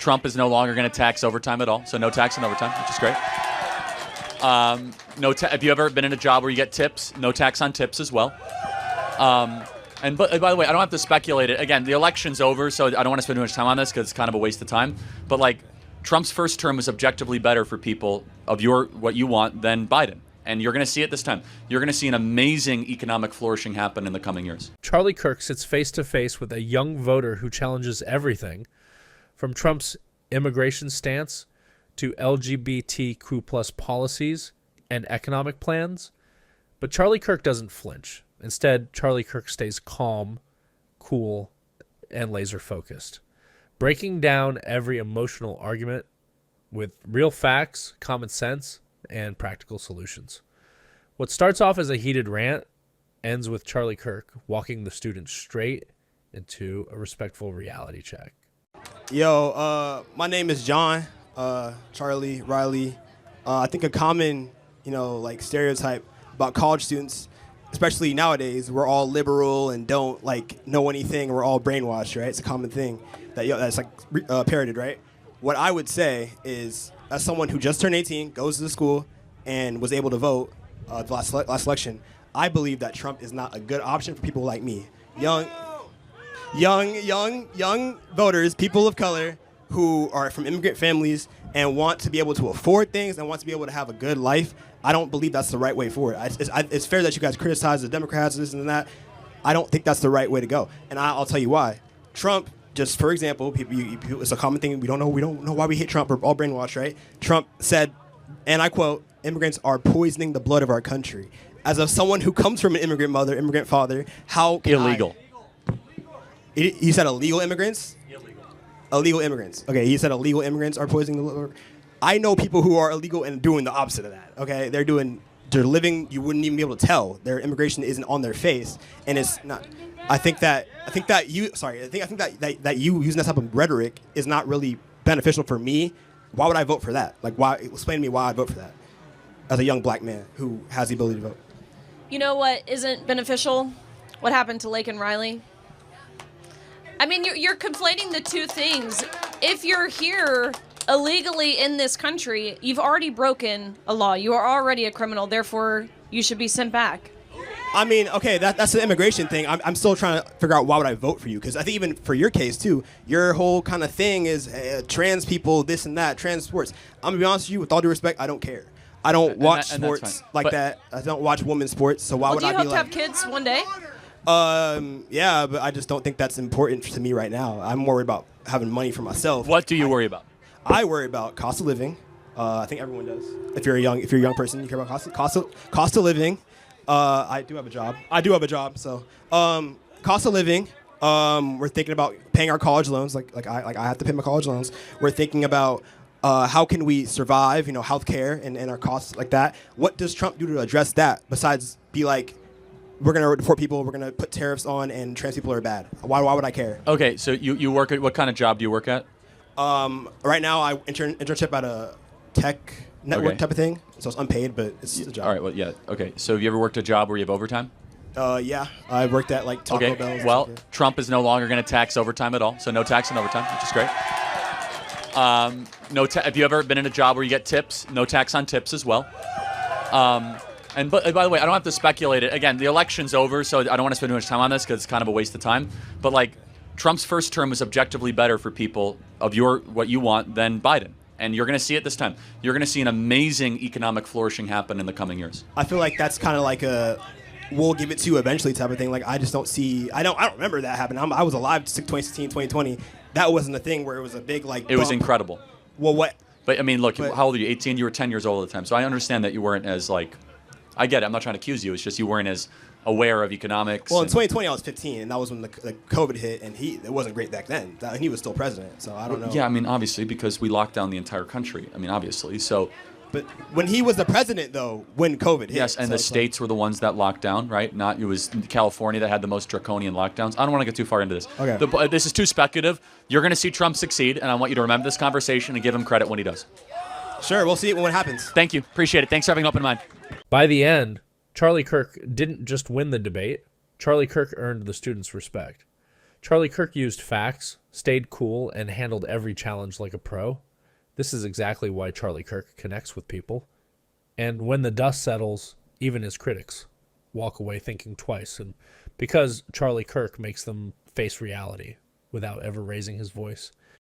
Trump is no longer going to tax overtime at all, so no tax on overtime, which is great. If you ever been in a job where you get tips, no tax on tips as well. And by the way, I don't have to speculate it. Again, the election's over, so I don't want to spend too much time on this because it's kind of a waste of time. But like, Trump's first term was objectively better for people of what you want than Biden. And you're going to see it this time. You're going to see an amazing economic flourishing happen in the coming years. Charlie Kirk sits face to face with a young voter who challenges everything from Trump's immigration stance to LGBTQ plus policies and economic plans. But Charlie Kirk doesn't flinch. Instead, Charlie Kirk stays calm, cool, and laser focused, breaking down every emotional argument with real facts, common sense, and practical solutions. What starts off as a heated rant ends with Charlie Kirk walking the students straight into a respectful reality check. Yo, my name is John, Charlie, Riley. I think a common, stereotype about college students, especially nowadays, we're all liberal and don't know anything. We're all brainwashed, right? It's a common thing that's parroted, right? What I would say is, as someone who just turned 18, goes to the school, and was able to vote the last election, I believe that Trump is not a good option for people like me, young voters, people of color who are from immigrant families and want to be able to afford things and want to be able to have a good life. I don't believe that's the right way forward. It's fair that you guys criticize the Democrats, this and that. I don't think that's the right way to go, and I'll tell you why. Trump, just for example, it's a common thing. We don't know why we hate Trump. We're all brainwashed, right? Trump said, and I quote, "Immigrants are poisoning the blood of our country." As of someone who comes from an immigrant mother, immigrant father, how can illegal? He said illegal immigrants. Illegal immigrants. Okay, he said illegal immigrants are poisoning the blood. I know people who are illegal and doing the opposite of that. Okay, they're living. You wouldn't even be able to tell. Their immigration isn't on their face, and it's not. I think that you using that type of rhetoric is not really beneficial for me. Why would I vote for that? Why? Explain to me why I'd vote for that as a young black man who has the ability to vote. You know what isn't beneficial? What happened to Lake and Riley? I mean, you're conflating the two things. If you're here illegally in this country, you've already broken a law. You are already a criminal. Therefore, you should be sent back. I mean, okay, that's the immigration thing. I'm still trying to figure out why would I vote for you, because I think even for your case too, your whole kind of thing is trans people, this and that, trans sports. I'm gonna be honest with you, with all due respect, I don't care. I don't watch sports that. I don't watch women's sports, so why would I be like? Do you hope to have kids one day? Yeah, but I just don't think that's important to me right now. I'm worried about having money for myself. What do you worry about? I worry about cost of living. I think everyone does. If you're a young person, you care about cost of living. I do have a job. So, cost of living. We're thinking about paying our college loans. Like I have to pay my college loans. We're thinking about how can we survive, healthcare and our costs like that. What does Trump do to address that besides be like, we're going to deport people, we're going to put tariffs on, and trans people are bad? Why would I care? Okay, so you work at, what kind of job do you work at? Right now, I internship at a tech network type of thing. So it's unpaid, but it's a job. All right, well, yeah, okay. So have you ever worked a job where you have overtime? Yeah, I worked at Taco Bell. Okay, well, Trump is no longer going to tax overtime at all, so no tax on overtime, which is great. If you ever been in a job where you get tips, no tax on tips as well. And by the way, I don't have to speculate it. Again, the election's over, so I don't want to spend too much time on this because it's kind of a waste of time. But Trump's first term was objectively better for people of what you want than Biden. And you're going to see it this time. You're going to see an amazing economic flourishing happen in the coming years. I feel like that's kind of like a we'll give it to you eventually type of thing. I just don't see. I don't remember that happening. I was alive 2016, 2020. That wasn't a thing where it was a big It was incredible. Well, what? But I mean, look, how old are you? 18. You were 10 years old at the time. So I understand that you weren't as I get it. I'm not trying to accuse you. It's just you weren't as aware of economics. Well, in 2020, I was 15, and that was when the COVID hit, and it wasn't great back then. He was still president, so I don't know. Yeah, I mean, obviously, because we locked down the entire country. I mean, obviously, so. But when he was the president, though, when COVID hit. Yes, and the states were the ones that locked down, right? It was California that had the most draconian lockdowns. I don't want to get too far into this. Okay. This is too speculative. You're going to see Trump succeed, and I want you to remember this conversation and give him credit when he does. Sure, we'll see it when it happens. Thank you. Appreciate it. Thanks for having an open mind. By the end, Charlie Kirk didn't just win the debate. Charlie Kirk earned the students' respect. Charlie Kirk used facts, stayed cool, and handled every challenge like a pro. This is exactly why Charlie Kirk connects with people. And when the dust settles, even his critics walk away thinking twice, and because Charlie Kirk makes them face reality without ever raising his voice.